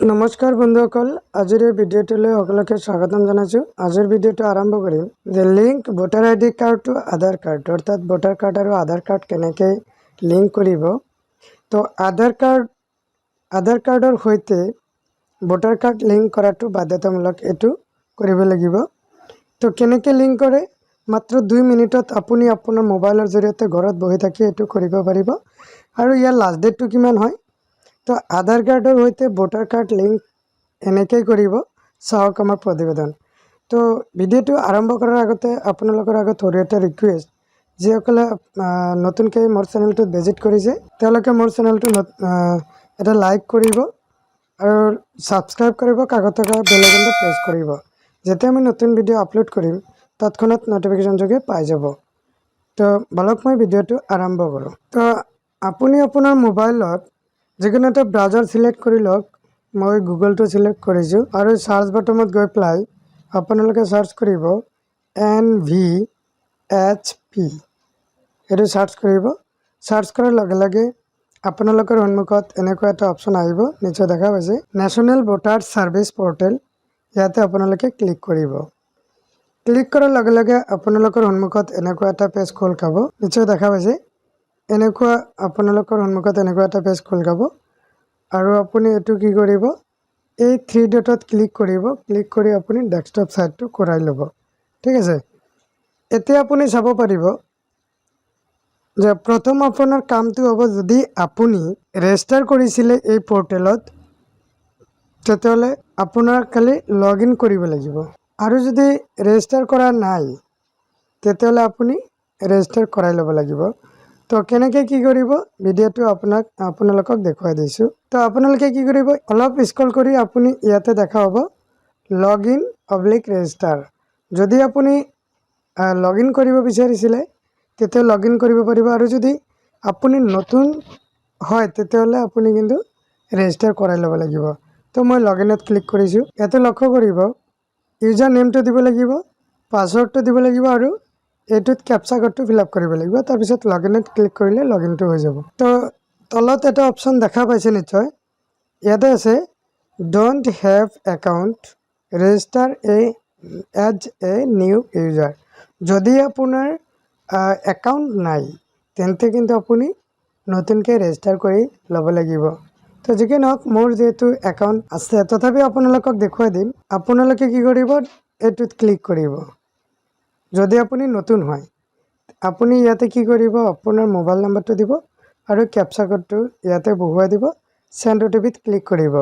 নমস্কাৰ বন্ধুসকল, আজিৰ এই ভিডিঅ'টোলৈ সকলোকে স্বাগতম জনাইছোঁ। আজিৰ ভিডিঅ'টো আৰম্ভ কৰিম যে link voter ID card to Aadhaar card, অৰ্থাৎ ভোটাৰ কাৰ্ড আৰু আধাৰ কাৰ্ড কেনেকৈ লিংক কৰিব। তো আধাৰ কাৰ্ডৰ সৈতে ভোটাৰ কাৰ্ড লিংক কৰাটো বাধ্যতামূলক, এইটো কৰিব লাগিব। তো কেনেকৈ লিংক কৰে, মাত্ৰ 2 মিনিটত আপুনি আপোনাৰ মোবাইলৰ জৰিয়তে ঘৰত বহি থাকি এইটো কৰিব পাৰিব। আৰু ইয়াৰ লাষ্ট ডেটটো কিমান হয়। তো আধাৰ কাৰ্ডৰ সৈতে ভোটাৰ কাৰ্ড লিংক এনেকৈ কৰিব, চাওক আমাৰ প্ৰতিবেদন। তো ভিডিঅ'টো আৰম্ভ কৰাৰ আগতে আপোনালোকৰ আগত সৰু এটা ৰিকুৱেষ্ট, যিসকলে নতুনকৈ মোৰ চেনেলটোত ভিজিট কৰিছে তেওঁলোকে মোৰ চেনেলটো এটা লাইক কৰিব আৰু ছাবস্ক্ৰাইব কৰিব, কাষত থকা বেল আইকনটো প্ৰেছ কৰিব, যেতিয়া আমি নতুন ভিডিঅ' আপলোড কৰিম তৎক্ষণাত নটিফিকেশ্যন যোগে পাই যাব। তো বলক মই ভিডিঅ'টো আৰম্ভ কৰোঁ। তো আপুনি আপোনাৰ মোবাইলত যিকোনো এটা ব্ৰাউজাৰ সিলেক্ট কৰি লওক। মই গুগলটো সিলেক্ট কৰিছোঁ আৰু সাৰ্চ বাটনত গৈ পেলাই আপোনালোকে সাৰ্চ কৰিব NVHP, এইটো সাৰ্চ কৰিব। সাৰ্চ কৰাৰ লগে লগে আপোনালোকৰ সন্মুখত এনেকুৱা এটা অপশ্যন আহিব, নিশ্চয় দেখা পাইছে নেশ্যনেল ভোটাৰ ছাৰ্ভিচ পৰ্টেল। ইয়াতে আপোনালোকে ক্লিক কৰিব। ক্লিক কৰাৰ লগে লগে আপোনালোকৰ সন্মুখত এনেকুৱা এটা পেজ খোল খাব, নিশ্চয় দেখা পাইছে এনেকুৱা আপোনালোকৰ সন্মুখত এনেকুৱা এটা পেজ খোল খাব। আৰু আপুনি এইটো কি কৰিব, এই 3 ডটত ক্লিক কৰিব। ক্লিক কৰি আপুনি ডেস্কটপ সাইটটো কৰাই ল'ব, ঠিক আছে। এতিয়া আপুনি চাব পাৰিব যে প্ৰথম আপোনাৰ কামটো হ'ব, যদি আপুনি ৰেজিষ্টাৰ কৰিছিলে এই পৰ্টেলত তেতিয়াহ'লে আপোনাৰ খালি লগ ইন কৰিব লাগিব। আৰু যদি ৰেজিষ্টাৰ কৰা নাই তেতিয়াহ'লে আপুনি ৰেজিষ্টাৰ কৰাই ল'ব লাগিব। তো কেনেকৈ কি কৰিব ভিডিঅ'টো আপোনালোকক দেখুৱাই দিছোঁ। তো আপোনালোকে কি কৰিব, অলপ স্ক্ৰল কৰি আপুনি ইয়াতে দেখা হ'ব লগ ইন /ৰেজিষ্টাৰ। যদি আপুনি লগ ইন কৰিব বিচাৰিছিলে তেতিয়া লগ ইন কৰিব পাৰিব, আৰু যদি আপুনি নতুন হয় তেতিয়াহ'লে আপুনি কিন্তু ৰেজিষ্টাৰ কৰাই ল'ব লাগিব। তো মই লগ ইনত ক্লিক কৰিছোঁ। ইয়াতে লক্ষ্য কৰিব ইউজাৰ নেমটো দিব লাগিব, পাছৱৰ্ডটো দিব লাগিব আৰু এইটোত কেপচা কোডটো ফিল আপ কৰিব লাগিব। তাৰপিছত লগ ইনত ক্লিক কৰিলে লগ ইনটো হৈ যাব। তো তলত এটা অপশ্যন দেখা পাইছে নিশ্চয়, ইয়াতে আছে don't have account register as a new user. যদি আপোনাৰ একাউণ্ট নাই তেন্তে কিন্তু আপুনি নতুনকৈ ৰেজিষ্টাৰ কৰি ল'ব লাগিব। তো যি কি নহওক, মোৰ যিহেতু একাউণ্ট আছে তথাপি আপোনালোকক দেখুৱাই দিম। আপোনালোকে কি কৰিব, এইটোত ক্লিক কৰিব। যদি আপুনি নতুন হয় আপুনি ইয়াতে কি কৰিব, আপোনাৰ মোবাইল নাম্বাৰটো দিব আৰু কেপচা কোডটো ইয়াতে বহুৱাই দিব। চেণ্ড OTPত ক্লিক কৰিব।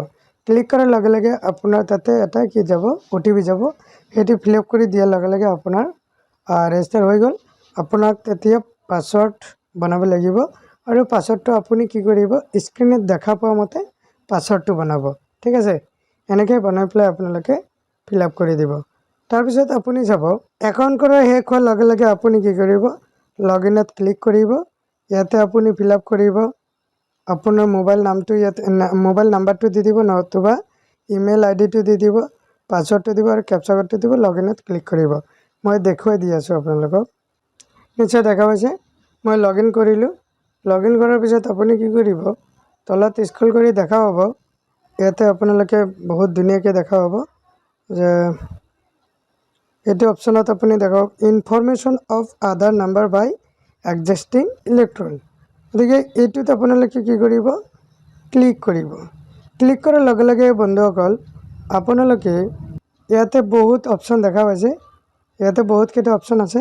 ক্লিক কৰাৰ লগে লগে আপোনাৰ তাতে এটা কি যাব, OTP যাব। সেইটো ফিল আপ কৰি দিয়াৰ লগে লগে আপোনাৰ ৰেজিষ্টাৰ হৈ গ'ল। আপোনাক তেতিয়া পাছৱৰ্ড বনাব লাগিব, আৰু পাছৱৰ্ডটো আপুনি কি কৰিব, স্ক্ৰীনত দেখা পোৱা মতে পাছৱৰ্ডটো বনাব, ঠিক আছে। এনেকৈ বনাই পেলাই আপোনালোকে ফিল আপ কৰি দিব। তাৰপিছত আপুনি চাব একাউণ্ট কৰা শেষ হোৱাৰ লগে লগে আপুনি কি কৰিব, লগ ইনত ক্লিক কৰিব। ইয়াতে আপুনি ফিল আপ কৰিব আপোনাৰ মোবাইল নামটো, ইয়াতে মোবাইল নাম্বাৰটো দি দিব, নতুবা ইমেইল আইডিটো দি দিব, পাছৱৰ্ডটো দিব আৰু কেপচা কোডটো দিব। লগ ইনত ক্লিক কৰিব। মই দেখুৱাই দি আছোঁ আপোনালোকক, নিশ্চয় দেখা পাইছে। মই লগ ইন কৰিলোঁ। লগ ইন কৰাৰ পিছত আপুনি কি কৰিব, তলত স্ক্ৰল কৰি দেখা পাব ইয়াতে আপোনালোকে বহুত ধুনীয়াকৈ দেখা পাব যে এইটো অপশ্যনত আপুনি দেখক information of Aadhaar number by existing electoral. গতিকে এইটোত আপোনালোকে কি কৰিব, ক্লিক কৰিব। ক্লিক কৰাৰ লগে লগে বন্ধুসকল আপোনালোকে ইয়াতে বহুত অপশ্যন দেখা পাইছে। ইয়াতে বহুতকেইটা অপশ্যন আছে,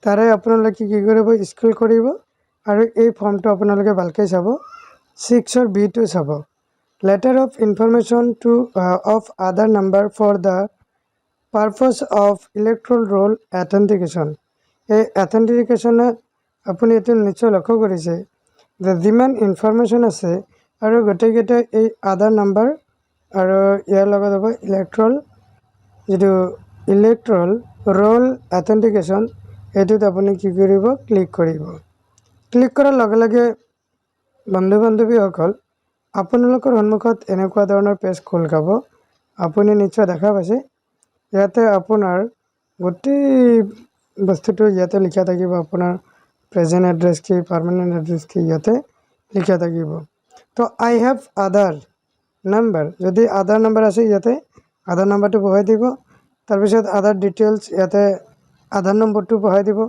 তাৰে আপোনালোকে কি কৰিব, স্ক্ৰল কৰিব আৰু এই ফৰ্মটো আপোনালোকে ভালকৈ চাব। 6 B2 চাব, letter of information to of Aadhaar number for the purpose of electoral roll authentication. এই অথেণ্টিকেশ্যনত আপুনি এইটো নিশ্চয় লক্ষ্য কৰিছে যে যিমান ইনফৰমেশ্যন আছে আৰু গোটেইকেইটা এই আধাৰ নাম্বাৰ আৰু ইয়াৰ লগত হ'ব ইলেক্ট্ৰল ৰোল অথেণ্টিকেশ্যন। এইটোত আপুনি কি কৰিব, ক্লিক কৰিব। ক্লিক কৰাৰ লগে লগে বন্ধু বান্ধৱীসকল আপোনালোকৰ সন্মুখত এনেকুৱা ধৰণৰ পেজ খোল খাব। আপুনি নিশ্চয় দেখা পাইছে ইয়াতে আপোনাৰ গোটেই বস্তুটো ইয়াতে লিখা থাকিব। আপোনাৰ প্ৰেজেণ্ট এড্ৰেছ কি, পাৰ্মানেণ্ট এড্ৰেছ কি, ইয়াতে লিখা থাকিব। তো আই হেভ আধাৰ, নাম্বাৰ যদি আধাৰ নাম্বাৰ আছে ইয়াতে আধাৰ নাম্বাৰটো বহাই দিব তাৰপিছত আধাৰ ডিটেইলছ ইয়াতে আধাৰ নম্বৰটো বহাই দিব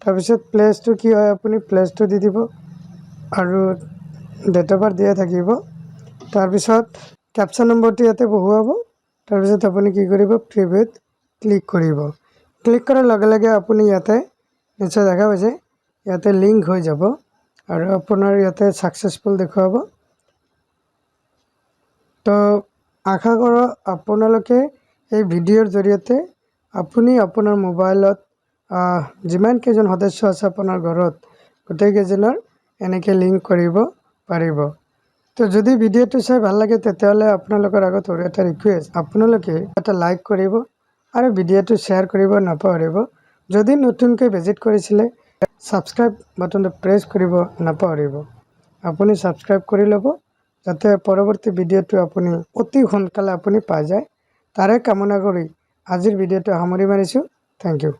তাৰপিছত প্লেচটো কি হয় আপুনি প্লেচটো দি দিব আৰু ডেট অফ বাৰ্থ দিয়া থাকিব তাৰপিছত ক্যাপচা নম্বৰটো ইয়াতে বহুৱাব তাৰপিছত আপুনি কি কৰিব প্ৰিভিউত ক্লিক কৰিব ক্লিক কৰাৰ লগে লগে আপুনি ইয়াতে নিশ্চয় দেখা পাইছে ইয়াতে লিংক হৈ যাব আৰু আপোনাৰ ইয়াতে সাকসেসফুল দেখুৱাব তো আশা কৰোঁ আপোনালোকে এই ভিডিঅ'ৰ জৰিয়তে আপুনি আপোনাৰ মোবাইলত যিমান কেইজন সদস্য আছে আপোনাৰ ঘৰত গোটেইকেইজনৰ এনেকৈ লিংক কৰিব পাৰিব তো যদি ভিডিঅ'টো চাই ভাল লাগে তেতিয়াহ'লে আপোনালোকৰ আগত আৰু এটা ৰিকুৱেষ্ট আপোনালোকে এটা লাইক কৰিব আৰু ভিডিঅ'টো শ্বেয়াৰ কৰিব নাপাহৰিব যদি নতুনকৈ ভিজিট কৰিছিলে সাবস্ক্ৰাইব বাটনটো প্ৰেছ কৰিব নাপাহৰিব আপুনি সাবস্ক্ৰাইব কৰি ল'ব যাতে পৰৱৰ্তী ভিডিঅ'টো আপুনি অতি সোনকালে আপুনি পাই যায় তাৰে কামনা কৰি আজিৰ ভিডিঅ'টো সামৰি মাৰিছোঁ থেংক ইউ